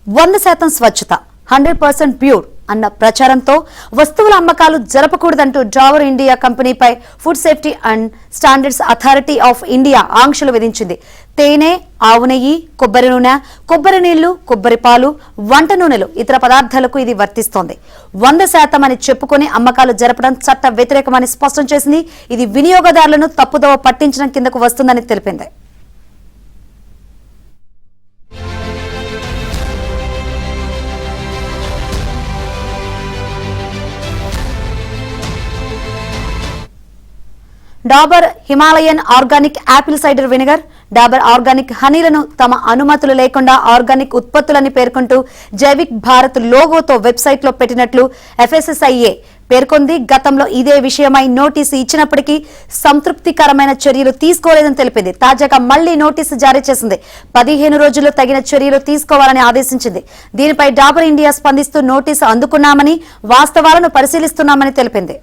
100% స్వచ్ఛత 100% ప్యూర్ అన్న ప్రచారంతో వస్తువుల అమ్మకాలు జరపకూడదంటూ డాబర్ ఇండియా కంపెనీపై food safety and standards authority of India ఆంక్షలు విధించింది. తేనె, ఆవు నెయ్యి, కొబ్బరి నూనె, కొబ్బరి నీళ్లు, కొబ్బరి పాలు, వంట నూనెలు, ఇతర పదార్థాలకు ఇది వర్తిస్తోంది. 100% అని చెప్పుకొని అమ్మకాలు జరపడం చట్ట వ్యతిరేకమని స్పష్టం చేసింది. ఇది వినియోగదారులను తప్పుదోవ పట్టించడం కిందకు వస్తుందని తెలిపింది. Dabur Himalayan organic apple cider vinegar, Dabur organic హనీలను తమ అనుమతులు లేకుండా ఆర్గానిక్ ఉత్పత్తులని పేర్కొంటూ జైవిక్ భారత్ లోగోతో వెబ్సైట్లో పెట్టినట్లు FSSAI పేర్కొంది. గతంలో ఇదే విషయమై నోటీసు ఇచ్చినప్పటికీ సంతృప్తికరమైన చర్యలు తీసుకోలేదని తెలిపింది. తాజాగా మళ్లీ నోటీసు జారీ చేసింది. 15 రోజుల్లో తగిన చర్యలు తీసుకోవాలని ఆదేశించింది. దీనిపై డాబర్ ఇండియా స్పందిస్తూ నోటీసు అందుకున్నామని, వాస్తవాలను పరిశీలిస్తున్నామని తెలిపింది.